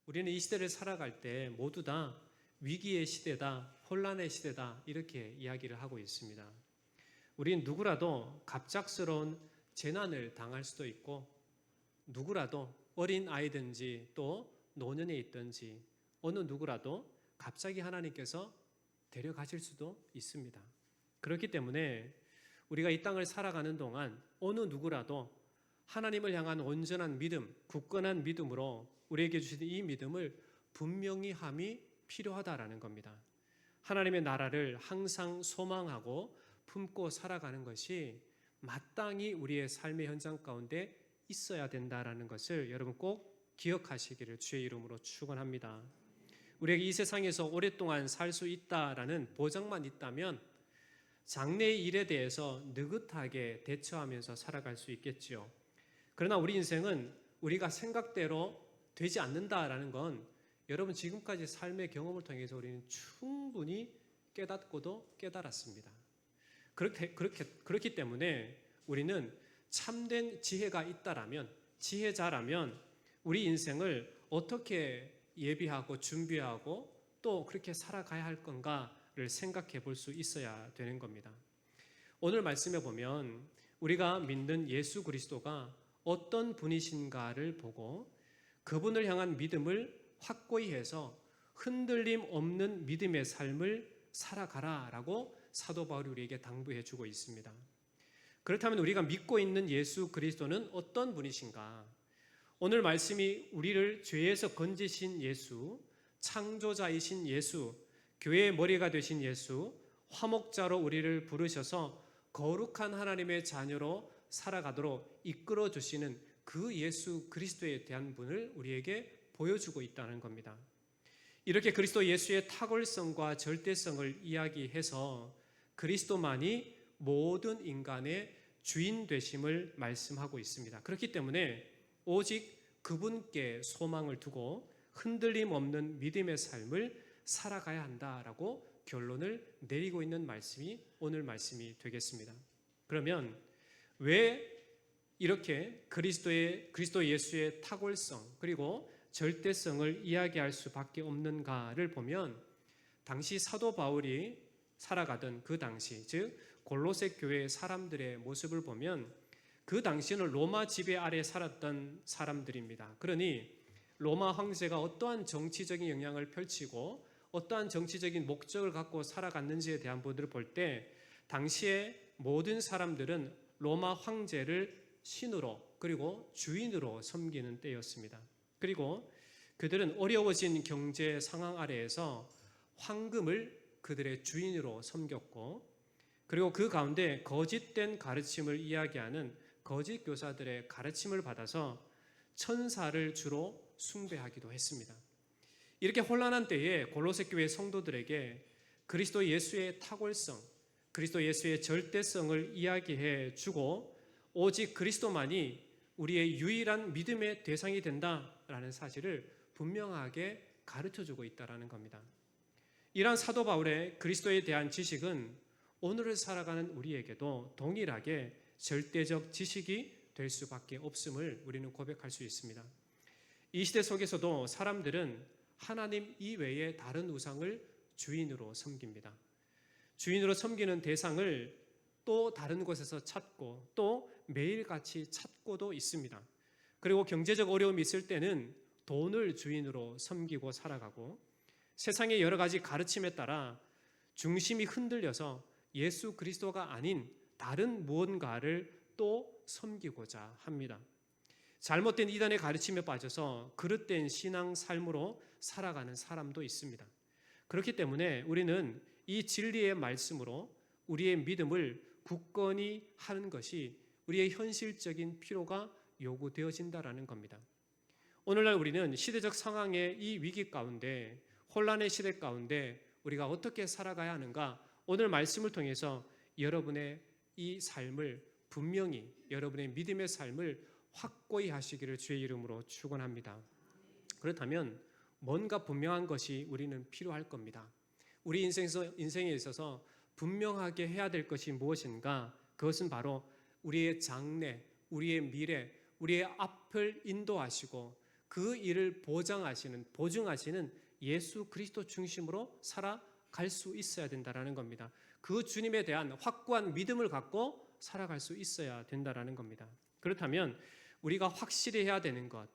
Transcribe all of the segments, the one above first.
우리는 이 시대를 살아갈 때 모두 다 위기의 시대다, 혼란의 시대다 이렇게 이야기를 하고 있습니다. 우린 누구라도 갑작스러운 재난을 당할 수도 있고 누구라도 어린 아이든지 또 노년에 있든지 어느 누구라도 갑자기 하나님께서 데려가실 수도 있습니다. 그렇기 때문에 우리가 이 땅을 살아가는 동안 어느 누구라도 하나님을 향한 온전한 믿음, 굳건한 믿음으로 우리에게 주신 이 믿음을 분명히 함이 필요하다라는 겁니다. 하나님의 나라를 항상 소망하고 품고 살아가는 것이 마땅히 우리의 삶의 현장 가운데 있어야 된다라는 것을 여러분 꼭 기억하시기를 주의 이름으로 축원합니다. 우리에게 이 세상에서 오랫동안 살 수 있다라는 보장만 있다면 장래의 일에 대해서 느긋하게 대처하면서 살아갈 수 있겠지요. 그러나 우리 인생은 우리가 생각대로 되지 않는다라는 건 여러분 지금까지 삶의 경험을 통해서 우리는 충분히 깨닫고도 깨달았습니다. 그렇기 때문에 우리는 참된 지혜가 있다라면, 지혜자라면 우리 인생을 어떻게 예비하고 준비하고 또 그렇게 살아가야 할 건가를 생각해 볼 수 있어야 되는 겁니다. 오늘 말씀에 보면 우리가 믿는 예수 그리스도가 어떤 분이신가를 보고 그분을 향한 믿음을 확고히 해서 흔들림 없는 믿음의 삶을 살아가라라고 사도 바울이 우리에게 당부해 주고 있습니다. 그렇다면 우리가 믿고 있는 예수 그리스도는 어떤 분이신가? 오늘 말씀이 우리를 죄에서 건지신 예수, 창조자이신 예수, 교회의 머리가 되신 예수, 화목자로 우리를 부르셔서 거룩한 하나님의 자녀로 살아가도록 이끌어 주시는 그 예수 그리스도에 대한 분을 우리에게 보여주고 있다는 겁니다. 이렇게 그리스도 예수의 탁월성과 절대성을 이야기해서 그리스도만이 모든 인간의 주인 되심을 말씀하고 있습니다. 그렇기 때문에 오직 그분께 소망을 두고 흔들림 없는 믿음의 삶을 살아가야 한다라고 결론을 내리고 있는 말씀이 오늘 말씀이 되겠습니다. 그러면 왜 이렇게 그리스도 예수의 탁월성 그리고 절대성을 이야기할 수밖에 없는가를 보면 당시 사도 바울이 살아가던 그 당시, 즉 골로새 교회의 사람들의 모습을 보면 그 당시는 로마 지배 아래 살았던 사람들입니다. 그러니 로마 황제가 어떠한 정치적인 영향을 펼치고 어떠한 정치적인 목적을 갖고 살아갔는지에 대한 부분들을 볼 때 당시의 모든 사람들은 로마 황제를 신으로 그리고 주인으로 섬기는 때였습니다. 그리고 그들은 어려워진 경제 상황 아래에서 황금을 그들의 주인으로 섬겼고 그리고 그 가운데 거짓된 가르침을 이야기하는 거짓 교사들의 가르침을 받아서 천사를 주로 숭배하기도 했습니다. 이렇게 혼란한 때에 골로새 교회 성도들에게 그리스도 예수의 탁월성, 그리스도 예수의 절대성을 이야기해 주고 오직 그리스도만이 우리의 유일한 믿음의 대상이 된다라는 사실을 분명하게 가르쳐주고 있다는 겁니다. 이러한 사도 바울의 그리스도에 대한 지식은 오늘을 살아가는 우리에게도 동일하게 절대적 지식이 될 수밖에 없음을 우리는 고백할 수 있습니다. 이 시대 속에서도 사람들은 하나님 이외의 다른 우상을 주인으로 섬깁니다. 주인으로 섬기는 대상을 또 다른 곳에서 찾고 또 매일같이 찾고도 있습니다. 그리고 경제적 어려움이 있을 때는 돈을 주인으로 섬기고 살아가고 세상의 여러 가지 가르침에 따라 중심이 흔들려서 예수 그리스도가 아닌 다른 무언가를 또 섬기고자 합니다. 잘못된 이단의 가르침에 빠져서 그릇된 신앙 삶으로 살아가는 사람도 있습니다. 그렇기 때문에 우리는 이 진리의 말씀으로 우리의 믿음을 굳건히 하는 것이 우리의 현실적인 필요가 요구되어진다라는 겁니다. 오늘날 우리는 시대적 상황의 이 위기 가운데 혼란의 시대 가운데 우리가 어떻게 살아가야 하는가 오늘 말씀을 통해서 여러분의 이 삶을 분명히 여러분의 믿음의 삶을 확고히 하시기를 주의 이름으로 축원합니다. 그렇다면 뭔가 분명한 것이 우리는 필요할 겁니다. 우리 인생에 있어서 분명하게 해야 될 것이 무엇인가? 그것은 바로 우리의 장래, 우리의 미래, 우리의 앞을 인도하시고 그 일을 보증하시는 예수 그리스도 중심으로 살아갈 수 있어야 된다라는 겁니다. 그 주님에 대한 확고한 믿음을 갖고 살아갈 수 있어야 된다라는 겁니다. 그렇다면 우리가 확실히 해야 되는 것,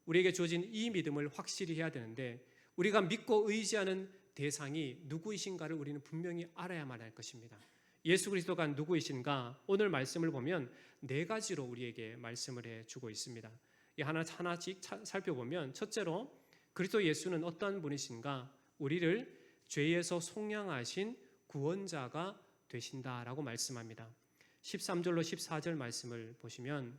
우리에게 주어진 이 믿음을 확실히 해야 되는데 우리가 믿고 의지하는 대상이 누구이신가를 우리는 분명히 알아야만 할 것입니다. 예수 그리스도가 누구이신가? 오늘 말씀을 보면 네 가지로 우리에게 말씀을 해주고 있습니다. 하나씩 살펴보면 첫째로 그리스도 예수는 어떤 분이신가? 우리를 죄에서 속량하신 구원자가 되신다라고 말씀합니다. 13절로 14절 말씀을 보시면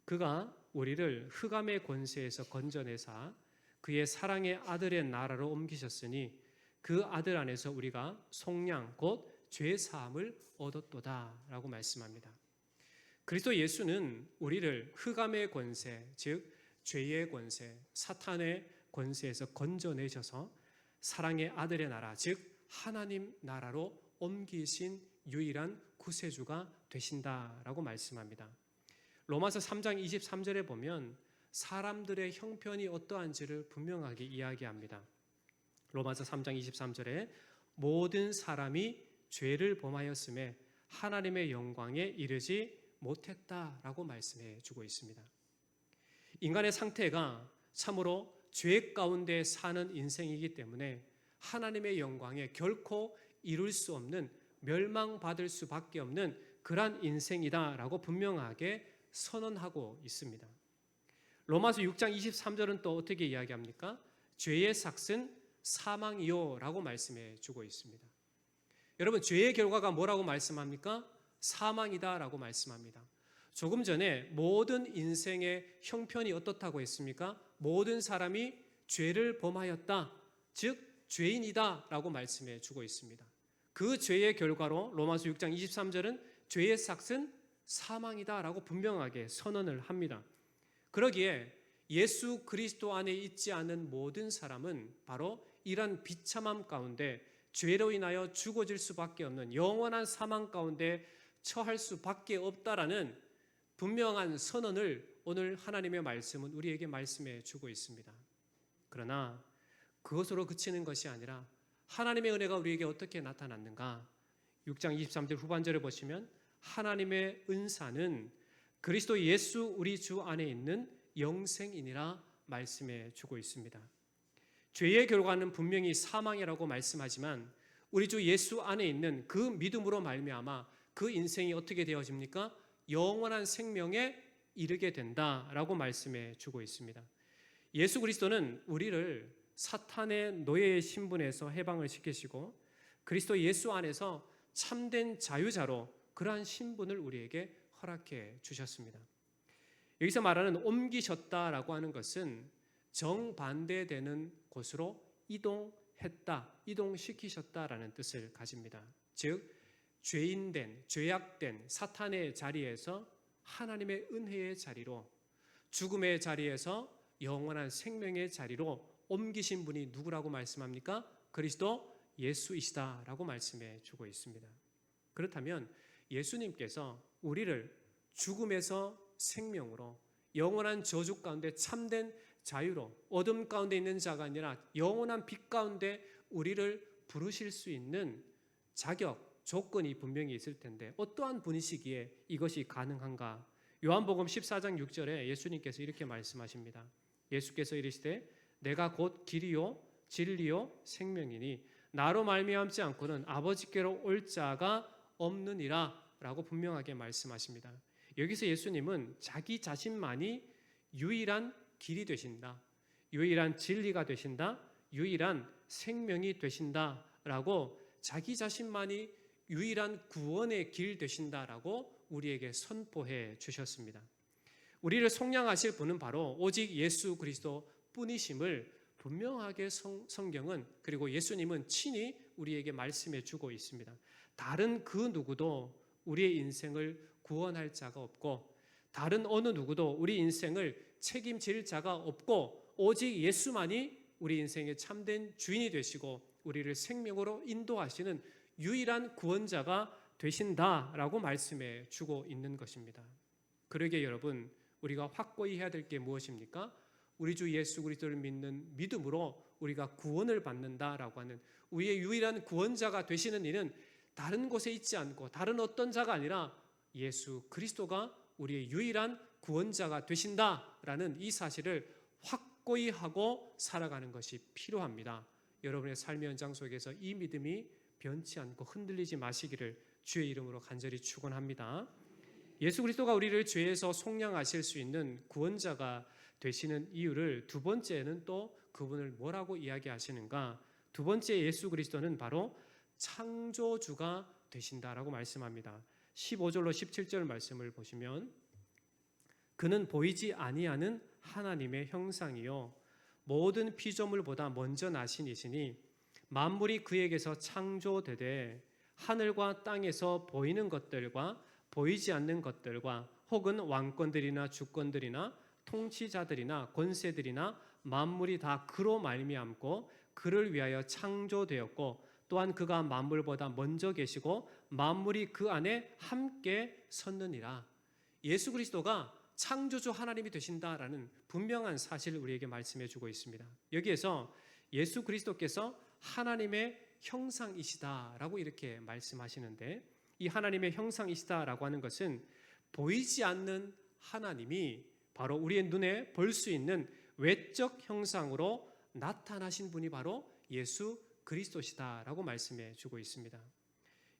그가 우리를 흑암의 권세에서 건져내사 그의 사랑의 아들의 나라로 옮기셨으니 그 아들 안에서 우리가 속량 곧 죄사함을 얻었도다라고 말씀합니다. 그리스도 예수는 우리를 흑암의 권세, 즉 죄의 권세, 사탄의 권세에서 건져내셔서 사랑의 아들의 나라, 즉 하나님 나라로 옮기신 유일한 구세주가 되신다라고 말씀합니다. 로마서 3장 23절에 보면 사람들의 형편이 어떠한지를 분명하게 이야기합니다. 로마서 3장 23절에 모든 사람이 죄를 범하였음에 하나님의 영광에 이르지 못했다라고 말씀해 주고 있습니다. 인간의 상태가 참으로 죄 가운데 사는 인생이기 때문에 하나님의 영광에 결코 이룰 수 없는, 멸망받을 수밖에 없는 그러한 인생이다라고 분명하게 선언하고 있습니다. 로마서 6장 23절은 또 어떻게 이야기합니까? 죄의 삭은 사망이요 라고 말씀해 주고 있습니다. 여러분, 죄의 결과가 뭐라고 말씀합니까? 사망이다 라고 말씀합니다. 조금 전에 모든 인생의 형편이 어떻다고 했습니까? 모든 사람이 죄를 범하였다, 즉 죄인이다 라고 말씀해 주고 있습니다. 그 죄의 결과로 로마서 6장 23절은 죄의 삭은 사망이다 라고 분명하게 선언을 합니다. 그러기에 예수 그리스도 안에 있지 않은 모든 사람은 바로 이러한 비참함 가운데 죄로 인하여 죽어질 수밖에 없는 영원한 사망 가운데 처할 수밖에 없다라는 분명한 선언을 오늘 하나님의 말씀은 우리에게 말씀해 주고 있습니다. 그러나 그것으로 그치는 것이 아니라 하나님의 은혜가 우리에게 어떻게 나타났는가? 6장 23절 후반절을 보시면 하나님의 은사는 그리스도 예수 우리 주 안에 있는 영생이니라 말씀해 주고 있습니다. 죄의 결과는 분명히 사망이라고 말씀하지만 우리 주 예수 안에 있는 그 믿음으로 말미암아 그 인생이 어떻게 되어집니까? 영원한 생명에 이르게 된다라고 말씀해 주고 있습니다. 예수 그리스도는 우리를 사탄의 노예의 신분에서 해방을 시키시고 그리스도 예수 안에서 참된 자유자로 그러한 신분을 우리에게 허락해 주셨습니다. 여기서 말하는 옮기셨다라고 하는 것은 정반대되는 곳으로 이동시키셨다라는 뜻을 가집니다. 즉 죄인된, 죄악된 사탄의 자리에서 하나님의 은혜의 자리로, 죽음의 자리에서 영원한 생명의 자리로 옮기신 분이 누구라고 말씀합니까? 그리스도 예수이시다라고 말씀해 주고 있습니다. 그렇다면 예수님께서 우리를 죽음에서 생명으로, 영원한 저주 가운데 참된 자유로, 어둠 가운데 있는 자가 아니라 영원한 빛 가운데 우리를 부르실 수 있는 자격, 조건이 분명히 있을 텐데 어떠한 분이시기에 이것이 가능한가? 요한복음 14장 6절에 예수님께서 이렇게 말씀하십니다. 예수께서 이르시되 내가 곧 길이요 진리요 생명이니 나로 말미암지 않고는 아버지께로 올 자가 없느니라 라고 분명하게 말씀하십니다. 여기서 예수님은 자기 자신만이 유일한 길이 되신다, 유일한 진리가 되신다, 유일한 생명이 되신다라고 자기 자신만이 유일한 구원의 길 되신다라고 우리에게 선포해 주셨습니다. 우리를 속량하실 분은 바로 오직 예수 그리스도 뿐이심을 분명하게 성경은, 그리고 예수님은 친히 우리에게 말씀해 주고 있습니다. 다른 그 누구도 우리의 인생을 구원할 자가 없고 다른 어느 누구도 우리 인생을 책임질 자가 없고 오직 예수만이 우리 인생의 참된 주인이 되시고 우리를 생명으로 인도하시는 유일한 구원자가 되신다라고 말씀해 주고 있는 것입니다. 그러기에 여러분, 우리가 확고히 해야 될 게 무엇입니까? 우리 주 예수 그리스도를 믿는 믿음으로 우리가 구원을 받는다라고 하는 우리의 유일한 구원자가 되시는 이는 다른 곳에 있지 않고 다른 어떤 자가 아니라 예수 그리스도가 우리의 유일한 구원자가 되신다라는 이 사실을 확고히 하고 살아가는 것이 필요합니다. 여러분의 삶의 현장 속에서 이 믿음이 변치 않고 흔들리지 마시기를 주의 이름으로 간절히 축원합니다. 예수 그리스도가 우리를 죄에서 속량하실 수 있는 구원자가 되시는 이유를 두 번째는 또 그분을 뭐라고 이야기하시는가? 두 번째 예수 그리스도는 바로 창조주가 되신다라고 말씀합니다. 15절로 17절 말씀을 보시면 그는 보이지 아니하는 하나님의 형상이요 모든 피조물보다 먼저 나신 이시니 만물이 그에게서 창조되되 하늘과 땅에서 보이는 것들과 보이지 않는 것들과 혹은 왕권들이나 주권들이나 통치자들이나 권세들이나 만물이 다 그로 말미암고 그를 위하여 창조되었고 또한 그가 만물보다 먼저 계시고 만물이 그 안에 함께 섰느니라. 예수 그리스도가 창조주 하나님이 되신다라는 분명한 사실을 우리에게 말씀해 주고 있습니다. 여기에서 예수 그리스도께서 하나님의 형상이시다라고 이렇게 말씀하시는데 이 하나님의 형상이시다라고 하는 것은 보이지 않는 하나님이 바로 우리의 눈에 볼 수 있는 외적 형상으로 나타나신 분이 바로 예수 그리스도시다라고 말씀해 주고 있습니다.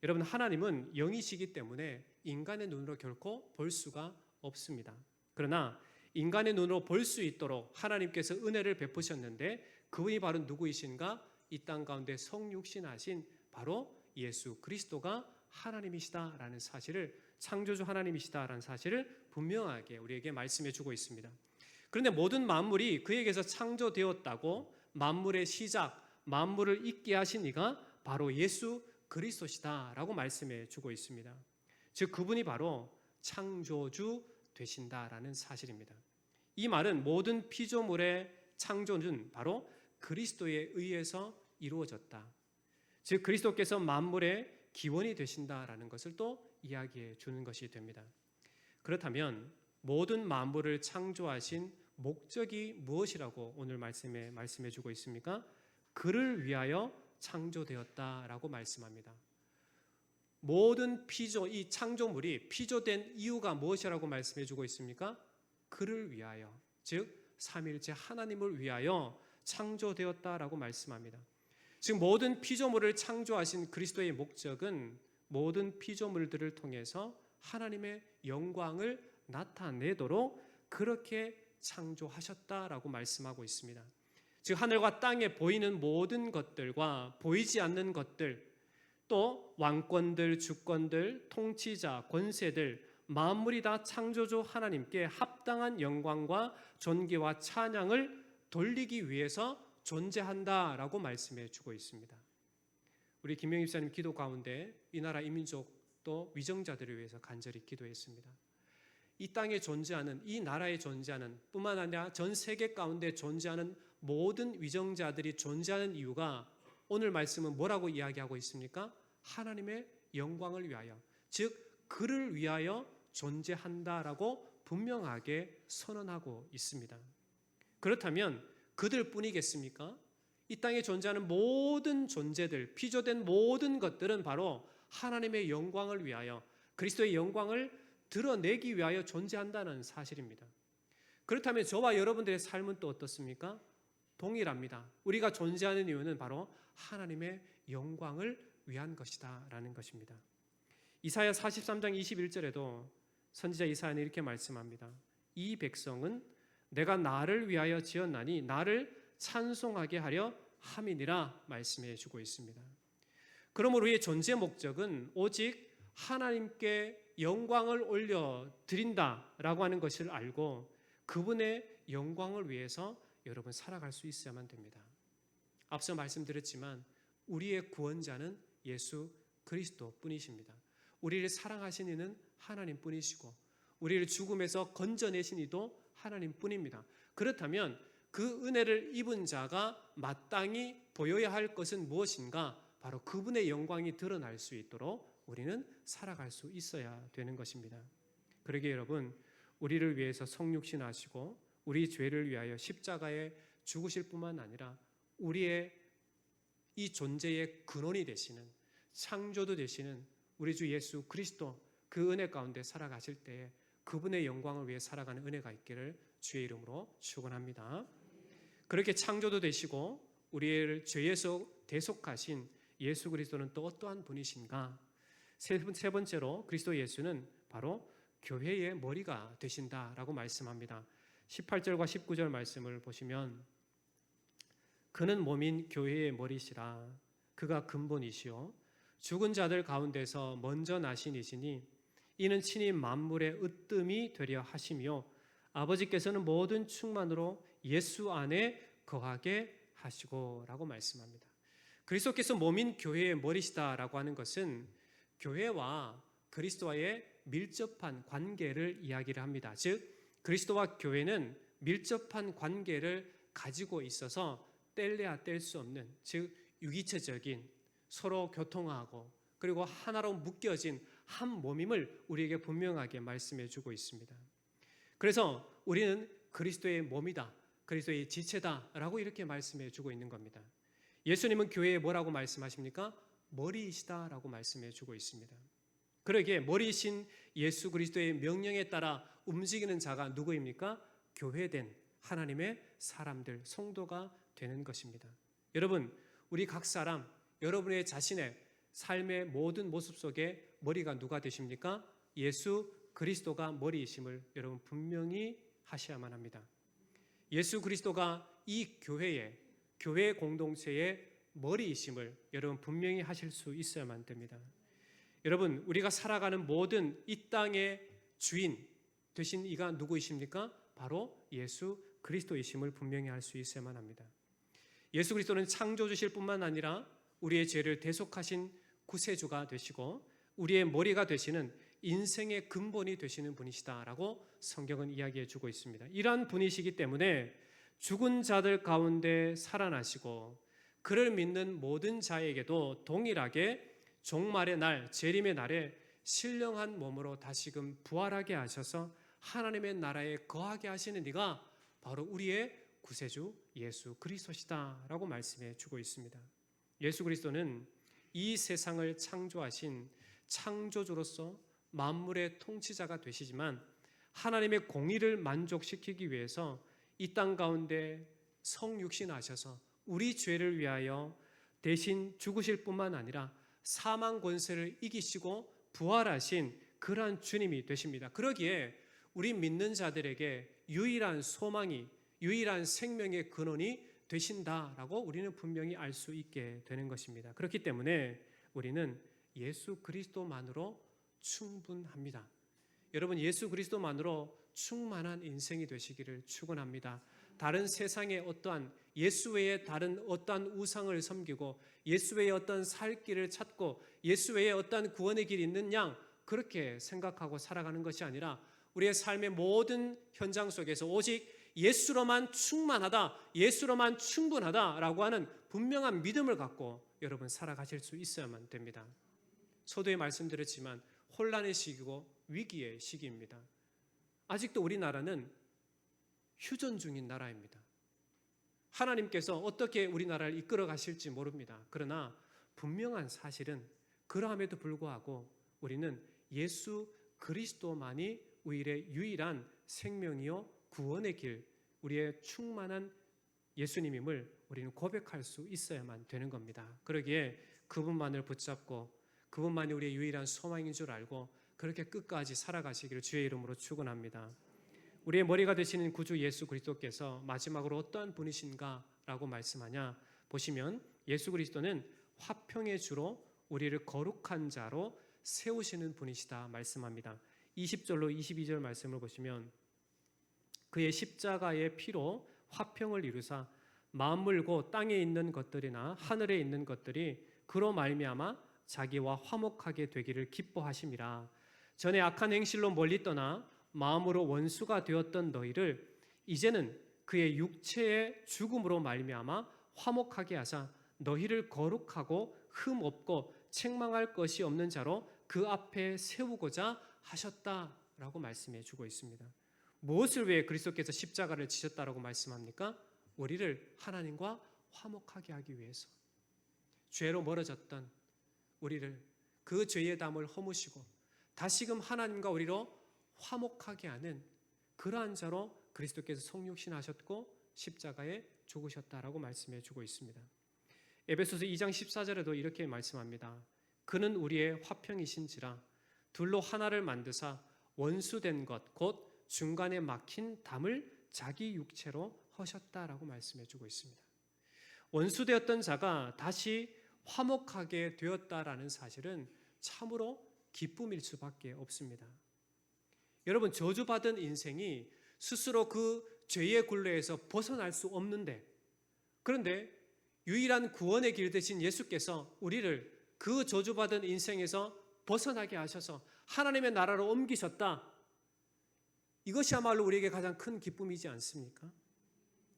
여러분, 하나님은 영이시기 때문에 인간의 눈으로 결코 볼 수가 없습니다. 그러나 인간의 눈으로 볼 수 있도록 하나님께서 은혜를 베푸셨는데 그분이 바로 누구이신가? 이 땅 가운데 성육신하신 바로 예수 그리스도가 하나님이시다라는 사실을, 창조주 하나님이시다라는 사실을 분명하게 우리에게 말씀해 주고 있습니다. 그런데 모든 만물이 그에게서 창조되었다고 만물의 시작, 만물을 있게 하신 이가 바로 예수 그리스도시다라고 말씀해 주고 있습니다. 즉 그분이 바로 창조주 되신다라는 사실입니다. 이 말은 모든 피조물의 창조는 바로 그리스도에 의해서 이루어졌다. 즉 그리스도께서 만물의 기원이 되신다라는 것을 또 이야기해 주는 것이 됩니다. 그렇다면 모든 만물을 창조하신 목적이 무엇이라고 오늘 말씀해 주고 있습니까? 그를 위하여 창조되었다라고 말씀합니다. 모든 이 창조물이 피조된 이유가 무엇이라고 말씀해 주고 있습니까? 그를 위하여, 즉 삼위일체 하나님을 위하여 창조되었다라고 말씀합니다. 즉 모든 피조물을 창조하신 그리스도의 목적은 모든 피조물들을 통해서 하나님의 영광을 나타내도록 그렇게 창조하셨다라고 말씀하고 있습니다. 즉 하늘과 땅에 보이는 모든 것들과 보이지 않는 것들, 또 왕권들, 주권들, 통치자, 권세들, 만물이 다 창조주 하나님께 합당한 영광과 존귀와 찬양을 돌리기 위해서 존재한다라고 말씀해 주고 있습니다. 우리 김명희 집사님 기도 가운데 이 나라 이민족 또 위정자들을 위해서 간절히 기도했습니다. 이 땅에 존재하는, 이 나라에 존재하는 뿐만 아니라 전 세계 가운데 존재하는 모든 위정자들이 존재하는 이유가 오늘 말씀은 뭐라고 이야기하고 있습니까? 하나님의 영광을 위하여, 즉 그를 위하여 존재한다라고 분명하게 선언하고 있습니다. 그렇다면 그들 뿐이겠습니까? 이 땅에 존재하는 모든 존재들, 피조된 모든 것들은 바로 하나님의 영광을 위하여, 그리스도의 영광을 드러내기 위하여 존재한다는 사실입니다. 그렇다면 저와 여러분들의 삶은 또 어떻습니까? 동일합니다. 우리가 존재하는 이유는 바로 하나님의 영광을 위한 것이다 라는 것입니다. 이사야 43장 21절에도 선지자 이사야는 이렇게 말씀합니다. 이 백성은 내가 나를 위하여 지었나니 나를 찬송하게 하려 함이니라 말씀해 주고 있습니다. 그러므로 우리의 존재 목적은 오직 하나님께 영광을 올려드린다라고 하는 것을 알고 그분의 영광을 위해서 여러분 살아갈 수 있어야만 됩니다. 앞서 말씀드렸지만 우리의 구원자는 예수 그리스도 뿐이십니다. 우리를 사랑하신 이는 하나님 뿐이시고 우리를 죽음에서 건져내신 이도 하나님 뿐입니다. 그렇다면 그 은혜를 입은 자가 마땅히 보여야 할 것은 무엇인가? 바로 그분의 영광이 드러날 수 있도록 우리는 살아갈 수 있어야 되는 것입니다. 그러기에 여러분, 우리를 위해서 성육신하시고 우리 죄를 위하여 십자가에 죽으실 뿐만 아니라 우리의 이 존재의 근원이 되시는, 창조도 되시는 우리 주 예수 그리스도, 그 은혜 가운데 살아가실 때에 그분의 영광을 위해 살아가는 은혜가 있기를 주의 이름으로 축원합니다. 그렇게 창조도 되시고 우리를 죄에서 대속하신 예수 그리스도는 또 어떠한 분이신가? 세 번째로 그리스도 예수는 바로 교회의 머리가 되신다라고 말씀합니다. 18절과 19절 말씀을 보시면, 그는 몸인 교회의 머리시라. 그가 근본이시요 죽은 자들 가운데서 먼저 나신 이시니 이는 친히 만물의 으뜸이 되려 하시며 아버지께서는 모든 충만으로 예수 안에 거하게 하시고 라고 말씀합니다. 그리스도께서 몸인 교회의 머리시다라고 하는 것은 교회와 그리스도와의 밀접한 관계를 이야기를 합니다. 즉 그리스도와 교회는 밀접한 관계를 가지고 있어서 뗄래야 뗄 수 없는, 즉 유기체적인, 서로 교통하고 그리고 하나로 묶여진 한 몸임을 우리에게 분명하게 말씀해 주고 있습니다. 그래서 우리는 그리스도의 몸이다, 그리스도의 지체다라고 이렇게 말씀해 주고 있는 겁니다. 예수님은 교회에 뭐라고 말씀하십니까? 머리이시다라고 말씀해 주고 있습니다. 그러기에 머리이신 예수 그리스도의 명령에 따라 움직이는 자가 누구입니까? 교회된 하나님의 사람들, 성도가 되는 것입니다. 여러분, 우리 각 사람, 여러분의 자신의 삶의 모든 모습 속에 머리가 누가 되십니까? 예수 그리스도가 머리이심을 여러분 분명히 하셔야만 합니다. 예수 그리스도가 이 교회 공동체의 머리이심을 여러분 분명히 하실 수 있어야만 됩니다. 여러분, 우리가 살아가는 모든 이 땅의 주인 되신 이가 누구이십니까? 바로 예수 그리스도이심을 분명히 할 수 있어야만 합니다. 예수 그리스도는 창조주실 뿐만 아니라 우리의 죄를 대속하신 구세주가 되시고 우리의 머리가 되시는 인생의 근본이 되시는 분이시다라고 성경은 이야기해 주고 있습니다. 이러한 분이시기 때문에 죽은 자들 가운데 살아나시고 그를 믿는 모든 자에게도 동일하게 종말의 날, 재림의 날에 신령한 몸으로 다시금 부활하게 하셔서 하나님의 나라에 거하게 하시는 이가 바로 우리의 구세주 예수 그리스도시다라고 말씀해 주고 있습니다. 예수 그리스도는 이 세상을 창조하신 창조주로서 만물의 통치자가 되시지만 하나님의 공의를 만족시키기 위해서 이 땅 가운데 성육신하셔서 우리 죄를 위하여 대신 죽으실 뿐만 아니라 사망 권세를 이기시고 부활하신 그러한 주님이 되십니다. 그러기에 우리 믿는 자들에게 유일한 소망이, 유일한 생명의 근원이 되신다라고 우리는 분명히 알 수 있게 되는 것입니다. 그렇기 때문에 우리는 예수 그리스도만으로 충분합니다. 여러분, 예수 그리스도만으로 충만한 인생이 되시기를 축원합니다. 다른 세상의 어떠한 예수 외에 다른 어떠한 우상을 섬기고 예수 외에 어떤 살 길을 찾고 예수 외에 어떠한 구원의 길이 있는 양 그렇게 생각하고 살아가는 것이 아니라 우리의 삶의 모든 현장 속에서 오직 예수로만 충만하다, 예수로만 충분하다라고 하는 분명한 믿음을 갖고 여러분 살아가실 수 있어야만 됩니다. 서두에 말씀드렸지만 혼란의 시기고 위기의 시기입니다. 아직도 우리나라는 휴전 중인 나라입니다. 하나님께서 어떻게 우리나라를 이끌어 가실지 모릅니다. 그러나 분명한 사실은 그러함에도 불구하고 우리는 예수 그리스도만이 우리의 유일한 생명이요 구원의 길, 우리의 충만한 예수님임을 우리는 고백할 수 있어야만 되는 겁니다. 그러기에 그분만을 붙잡고 그분만이 우리의 유일한 소망인 줄 알고 그렇게 끝까지 살아가시기를 주의 이름으로 축원합니다. 우리의 머리가 되시는 구주 예수 그리스도께서 마지막으로 어떠한 분이신가라고 말씀하냐 보시면 예수 그리스도는 화평의 주로 우리를 거룩한 자로 세우시는 분이시다 말씀합니다. 20절로 22절 말씀을 보시면 그의 십자가의 피로 화평을 이루사 만물고 땅에 있는 것들이나 하늘에 있는 것들이 그로 말미암아 자기와 화목하게 되기를 기뻐하심이라. 전에 악한 행실로 멀리 떠나 마음으로 원수가 되었던 너희를 이제는 그의 육체의 죽음으로 말미암아 화목하게 하사 너희를 거룩하고 흠 없고 책망할 것이 없는 자로 그 앞에 세우고자 하셨다라고 말씀해 주고 있습니다. 무엇을 위해 그리스도께서 십자가를 지셨다라고 말씀합니까? 우리를 하나님과 화목하게 하기 위해서. 죄로 멀어졌던 우리를 그 죄의 담을 허무시고 다시금 하나님과 우리로 화목하게 하는 그러한 자로 그리스도께서 성육신하셨고 십자가에 죽으셨다라고 말씀해 주고 있습니다. 에베소서 2장 14절에도 이렇게 말씀합니다. 그는 우리의 화평이신지라 둘로 하나를 만드사 원수된 것 곧 중간에 막힌 담을 자기 육체로 허셨다라고 말씀해 주고 있습니다. 원수되었던 자가 다시 화목하게 되었다라는 사실은 참으로 기쁨일 수밖에 없습니다. 여러분, 저주받은 인생이 스스로 그 죄의 굴레에서 벗어날 수 없는데, 그런데 유일한 구원의 길 되신 예수께서 우리를 그 저주받은 인생에서 벗어나게 하셔서 하나님의 나라로 옮기셨다. 이것이야말로 우리에게 가장 큰 기쁨이지 않습니까?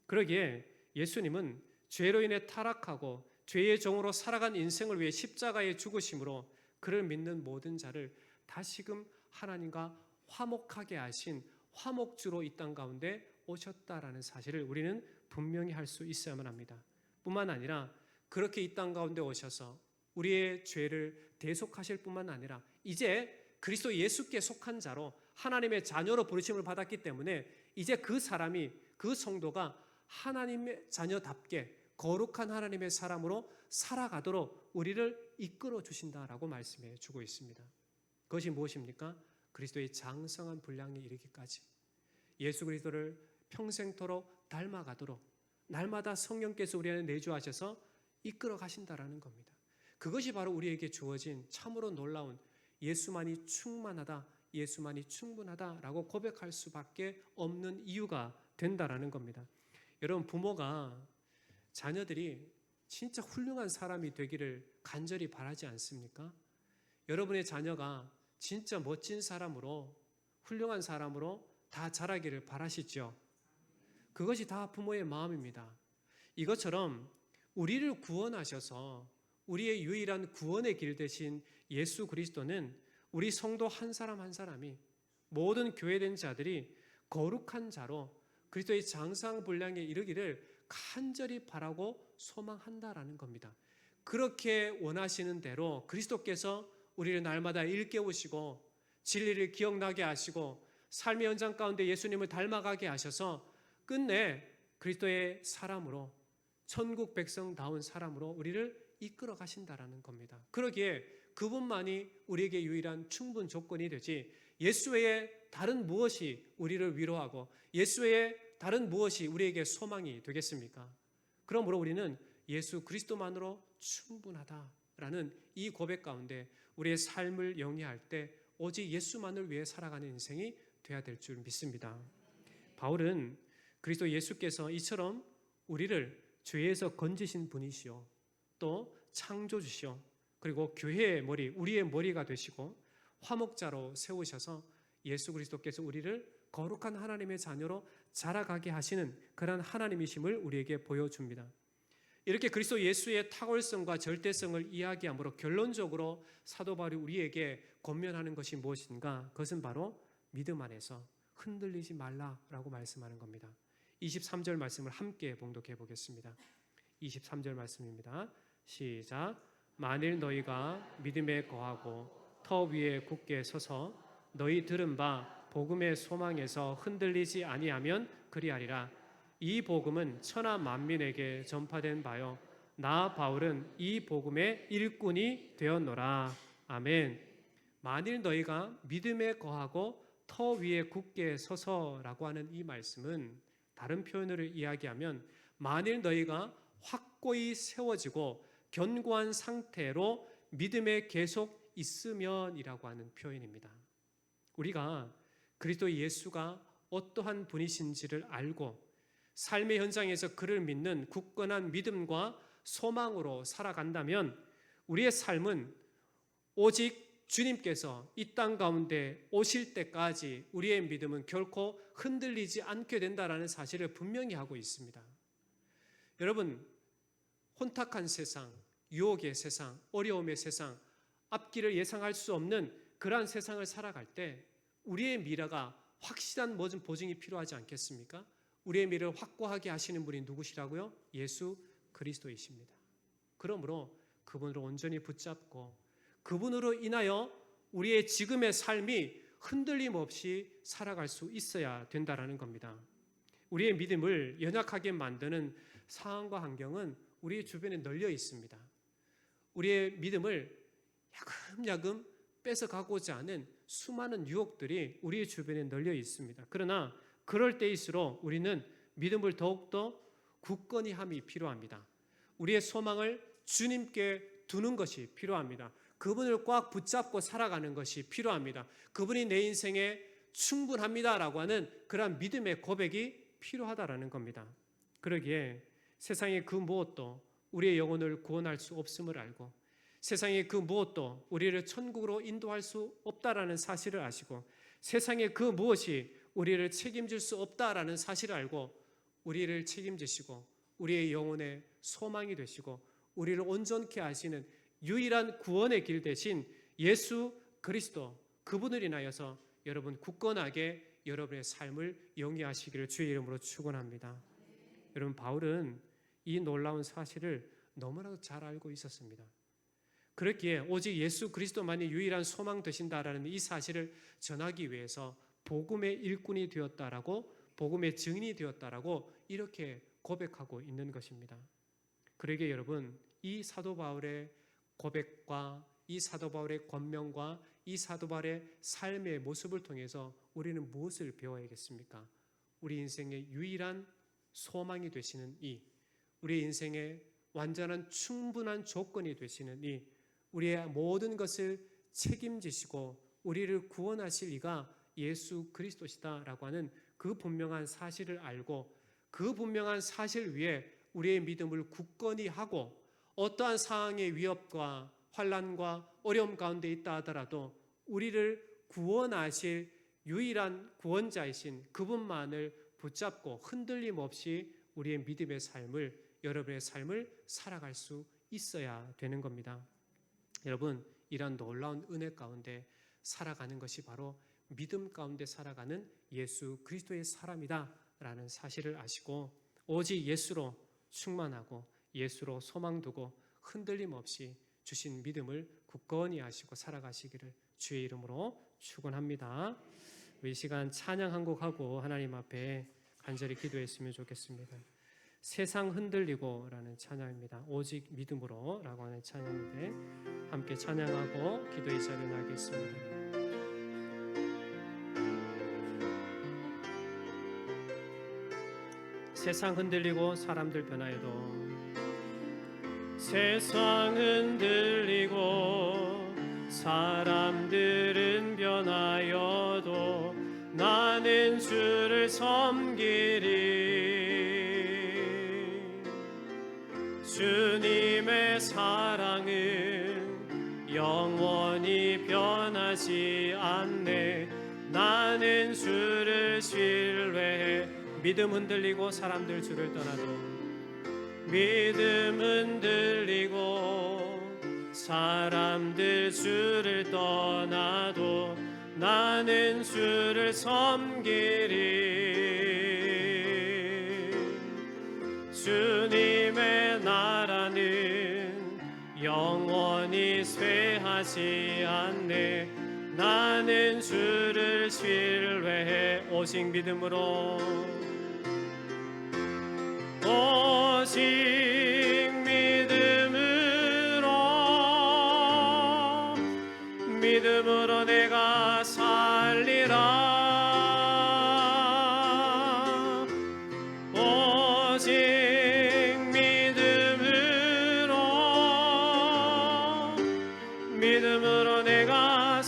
그러기에 예수님은 죄로 인해 타락하고 죄의 종으로 살아간 인생을 위해 십자가에 죽으심으로 그를 믿는 모든 자를 다시금 하나님과 화목하게 하신 화목주로 이 땅 가운데 오셨다라는 사실을 우리는 분명히 할 수 있어야만 합니다. 뿐만 아니라 그렇게 이 땅 가운데 오셔서 우리의 죄를 대속하실 뿐만 아니라 이제 그리스도 예수께 속한 자로 하나님의 자녀로 부르심을 받았기 때문에 이제 그 사람이, 그 성도가 하나님의 자녀답게 거룩한 하나님의 사람으로 살아가도록 우리를 이끌어 주신다라고 말씀해 주고 있습니다. 그것이 무엇입니까? 그리스도의 장성한 분량에 이르기까지 예수 그리스도를 평생토록 닮아가도록 날마다 성령께서 우리 안에 내주하셔서 이끌어 가신다라는 겁니다. 그것이 바로 우리에게 주어진 참으로 놀라운 예수만이 충만하다, 예수만이 충분하다라고 고백할 수밖에 없는 이유가 된다라는 겁니다. 여러분, 부모가 자녀들이 진짜 훌륭한 사람이 되기를 간절히 바라지 않습니까? 여러분의 자녀가 진짜 멋진 사람으로, 훌륭한 사람으로 다 자라기를 바라시죠. 그것이 다 부모의 마음입니다. 이것처럼 우리를 구원하셔서 우리의 유일한 구원의 길 되신 예수 그리스도는 우리 성도 한 사람 한 사람이, 모든 교회된 자들이 거룩한 자로 그리스도의 장상 분량에 이르기를 간절히 바라고 소망한다라는 겁니다. 그렇게 원하시는 대로 그리스도께서 우리를 날마다 일깨우시고 진리를 기억나게 하시고 삶의 현장 가운데 예수님을 닮아가게 하셔서 끝내 그리스도의 사람으로, 천국 백성다운 사람으로 우리를 이끌어 가신다라는 겁니다. 그러기에 그분만이 우리에게 유일한 충분 조건이 되지 예수 외에 다른 무엇이 우리를 위로하고 예수 외에 다른 무엇이 우리에게 소망이 되겠습니까? 그러므로 우리는 예수 그리스도만으로 충분하다라는 이 고백 가운데 우리의 삶을 영위할 때 오직 예수만을 위해 살아가는 인생이 되어야 될 줄 믿습니다. 바울은 그리스도 예수께서 이처럼 우리를 죄에서 건지신 분이시오, 또 창조주시오, 그리고 교회의 머리, 우리의 머리가 되시고 화목자로 세우셔서 예수 그리스도께서 우리를 거룩한 하나님의 자녀로 자라가게 하시는 그런 하나님이심을 우리에게 보여줍니다. 이렇게 그리스도 예수의 탁월성과 절대성을 이야기함으로 결론적으로 사도 바울이 우리에게 권면하는 것이 무엇인가? 그것은 바로 믿음 안에서 흔들리지 말라라고 말씀하는 겁니다. 23절 말씀을 함께 봉독해 보겠습니다. 23절 말씀입니다. 시작. 만일 너희가 믿음에 거하고 터 위에 굳게 서서 너희 들은 바 복음의 소망에서 흔들리지 아니하면 그리하리라. 이 복음은 천하 만민에게 전파된 바요 나 바울은 이 복음의 일꾼이 되었노라. 아멘. 만일 너희가 믿음에 거하고 터 위에 굳게 서서라고 하는 이 말씀은 다른 표현으로 이야기하면 만일 너희가 확고히 세워지고 견고한 상태로 믿음에 계속 있으면이라고 하는 표현입니다. 우리가 그리스도 예수가 어떠한 분이신지를 알고 삶의 현장에서 그를 믿는 굳건한 믿음과 소망으로 살아간다면 우리의 삶은 오직 주님께서 이 땅 가운데 오실 때까지 우리의 믿음은 결코 흔들리지 않게 된다는 사실을 분명히 하고 있습니다. 여러분, 혼탁한 세상, 유혹의 세상, 어려움의 세상, 앞길을 예상할 수 없는 그러한 세상을 살아갈 때 우리의 미래가 확실한 보증이 필요하지 않겠습니까? 우리의 미래를 확고하게 하시는 분이 누구시라고요? 예수 그리스도이십니다. 그러므로 그분으로 온전히 붙잡고 그분으로 인하여 우리의 지금의 삶이 흔들림 없이 살아갈 수 있어야 된다라는 겁니다. 우리의 믿음을 연약하게 만드는 상황과 환경은 우리의 주변에 널려 있습니다. 우리의 믿음을 야금야금 뺏어가고자 하는 수많은 유혹들이 우리의 주변에 널려 있습니다. 그러나 그럴 때일수록 우리는 믿음을 더욱더 굳건히 함이 필요합니다. 우리의 소망을 주님께 두는 것이 필요합니다. 그분을 꽉 붙잡고 살아가는 것이 필요합니다. 그분이 내 인생에 충분합니다라고 하는 그런 믿음의 고백이 필요하다라는 겁니다. 그러기에 세상의 그 무엇도 우리의 영혼을 구원할 수 없음을 알고 세상의 그 무엇도 우리를 천국으로 인도할 수 없다라는 사실을 아시고 세상의 그 무엇이 우리를 책임질 수 없다라는 사실을 알고 우리를 책임지시고 우리의 영혼의 소망이 되시고 우리를 온전케 하시는 유일한 구원의 길 대신 예수 그리스도 그분을 인하여서 여러분 굳건하게 여러분의 삶을 영위하시기를 주의 이름으로 축원합니다. 여러분 바울은 이 놀라운 사실을 너무나도 잘 알고 있었습니다. 그렇기에 오직 예수 그리스도만이 유일한 소망 되신다라는 이 사실을 전하기 위해서 복음의 일꾼이 되었다라고 복음의 증인이 되었다라고 이렇게 고백하고 있는 것입니다. 그러기에 여러분 이 사도 바울의 고백과 이 사도 바울의 권면과 이 사도 바울의 삶의 모습을 통해서 우리는 무엇을 배워야겠습니까? 우리 인생의 유일한 소망이 되시는 우리 인생의 완전한 충분한 조건이 되시는 우리의 모든 것을 책임지시고 우리를 구원하실 이가 예수 그리스도시다라고 하는 그 분명한 사실을 알고 그 분명한 사실 위에 우리의 믿음을 굳건히 하고 어떠한 상황의 위협과 환난과 어려움 가운데 있다 하더라도 우리를 구원하실 유일한 구원자이신 그분만을 붙잡고 흔들림 없이 우리의 믿음의 삶을 여러분의 삶을 살아갈 수 있어야 되는 겁니다. 여러분 이런 놀라운 은혜 가운데 살아가는 것이 바로 믿음 가운데 살아가는 예수 그리스도의 사람이다라는 사실을 아시고 오직 예수로 충만하고 예수로 소망 두고 흔들림 없이 주신 믿음을 굳건히 하시고 살아가시기를 주의 이름으로 축원합니다. 이 시간 찬양 한 곡 하고 하나님 앞에 간절히 기도했으면 좋겠습니다. 세상 흔들리고 라는 찬양입니다. 오직 믿음으로 라고 하는 찬양인데 함께 찬양하고 기도의 자리에 나가겠습니다. 세상 흔들리고 사람들 변화해도 세상 흔들리고 사람들은 변하여도 나는 주를 섬기리. 주님의 사랑은 영원히 변하지 않네. 나는 주를 신뢰해. 믿음 흔들리고 사람들 주를 떠나도 믿음 흔들리고 사람들 주를 떠나도 나는 주를 섬기리. 주님의 나라는 영원히 쇠하지 않네. 나는 주를 신뢰해. 오직 믿음으로 오직 믿음으로 내가 살리라. 오직 믿음으로 내가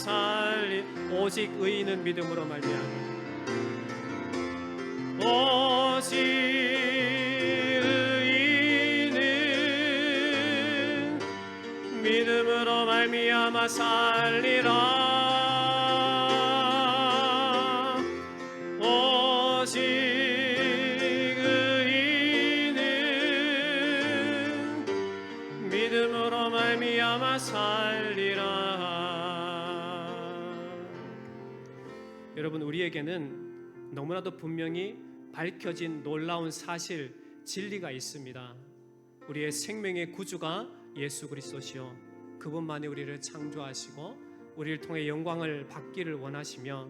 오직 의인은 믿음으로 말미암아. 오직 의인은 믿음으로 말미암아 살리라. 오직 의인은 믿음으로 말미암아 살리라. 여러분 우리에게는 너무나도 분명히 밝혀진 놀라운 사실, 진리가 있습니다. 우리의 생명의 구주가 예수 그리스도시요, 그분만이 우리를 창조하시고 우리를 통해 영광을 받기를 원하시며,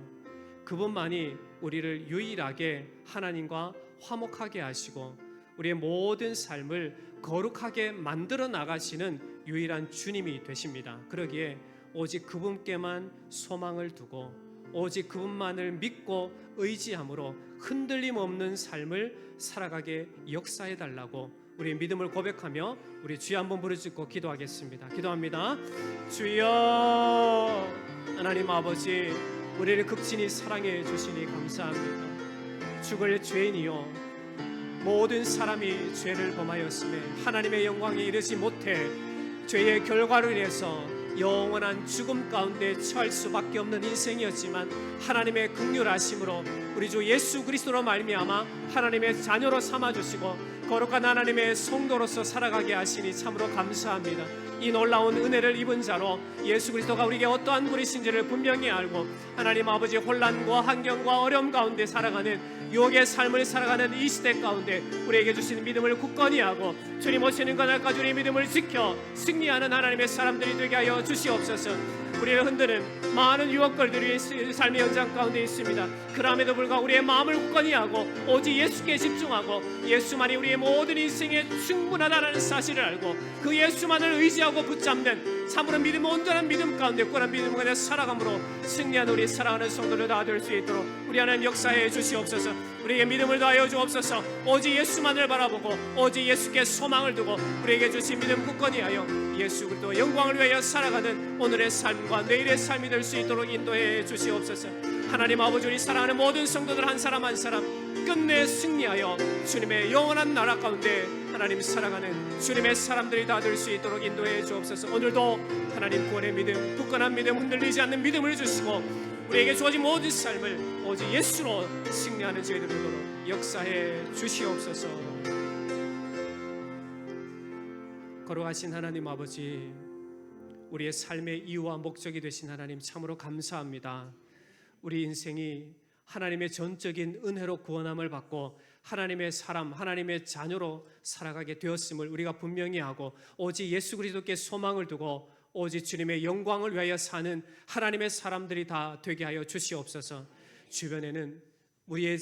그분만이 우리를 유일하게 하나님과 화목하게 하시고 우리의 모든 삶을 거룩하게 만들어 나가시는 유일한 주님이 되십니다. 그러기에 오직 그분께만 소망을 두고 오직 그분만을 믿고 의지함으로 흔들림 없는 삶을 살아가게 역사해 달라고 우리 믿음을 고백하며 우리 주여 한번 부르짖고 기도하겠습니다. 기도합니다. 주여, 하나님 아버지, 우리를 극진히 사랑해 주시니 감사합니다. 죽을 죄인이요, 모든 사람이 죄를 범하였음에 하나님의 영광에 이르지 못해 죄의 결과로 인해서 영원한 죽음 가운데 처할 수밖에 없는 인생이었지만, 하나님의 긍휼하심으로 우리 주 예수 그리스도로 말미암아 하나님의 자녀로 삼아주시고 거룩한 하나님의 성도로서 살아가게 하시니 참으로 감사합니다. 이 놀라운 은혜를 입은 자로 예수 그리스도가 우리에게 어떠한 분이신지를 분명히 알고 하나님 아버지, 혼란과 환경과 어려움 가운데 살아가는 유혹의 삶을 살아가는 이 시대 가운데 우리에게 주신 믿음을 굳건히 하고 주님 오시는 그날까지 우리의 믿음을 지켜 승리하는 하나님의 사람들이 되게 하여 주시옵소서. 우리를 흔드는 많은 유혹거리들이 삶의 현장 가운데 있습니다. 그럼에도 불구하고 우리의 마음을 굳건히 하고 오직 예수께 집중하고 예수만이 우리의 모든 인생에 충분하다는 사실을 알고 그 예수만을 의지하고 붙잡는 참으로 믿음, 온전한 믿음 가운데 굳건한 믿음 가운데 살아감으로 승리하는 우리 사랑하는 성도들 다 될 수 있도록 우리 하나님 역사해 주시옵소서. 우리에게 믿음을 더하여 주옵소서. 오직 예수만을 바라보고 오직 예수께 소망을 두고 우리에게 주신 믿음 굳건히 하여 예수 그리스도 영광을 위하여 살아가는 오늘의 삶과 내일의 삶이 될 수 있도록 인도해 주시옵소서. 하나님 아버지, 우리 사랑하는 모든 성도들 한 사람 한 사람 끝내 승리하여 주님의 영원한 나라 가운데 하나님 살아가는 주님의 사람들이 다 될 수 있도록 인도해 주옵소서. 오늘도 하나님 구원의 믿음, 굳건한 믿음, 흔들리지 않는 믿음을 주시고 우리에게 주어진 모든 삶을 오직 예수로 승리하는 저희들 되도록 역사해 주시옵소서. 거룩하신 하나님 아버지, 우리의 삶의 이유와 목적이 되신 하나님 참으로 감사합니다. 우리 인생이 하나님의 전적인 은혜로 구원함을 받고 하나님의 사람, 하나님의 자녀로 살아가게 되었음을 우리가 분명히 하고 오직 예수 그리스도께 소망을 두고 오직 주님의 영광을 위하여 사는 하나님의 사람들이 다 되게 하여 주시옵소서. 주변에는 우리의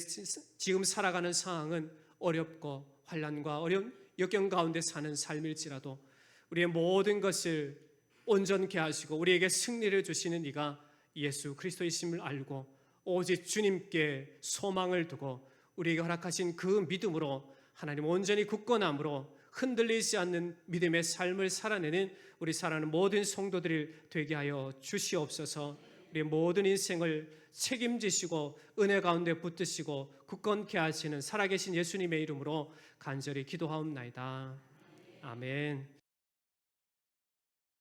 지금 살아가는 상황은 어렵고 환난과 어려운 역경 가운데 사는 삶일지라도 우리의 모든 것을 온전케 하시고 우리에게 승리를 주시는 이가 예수 그리스도이심을 알고 오직 주님께 소망을 두고 우리에게 허락하신 그 믿음으로 하나님 온전히 굳건함으로 흔들리지 않는 믿음의 삶을 살아내는 우리 사랑하는 모든 성도들이 되게 하여 주시옵소서. 우리의 모든 인생을 책임지시고 은혜 가운데 붙드시고 굳건케 하시는 살아계신 예수님의 이름으로 간절히 기도하옵나이다. 아멘.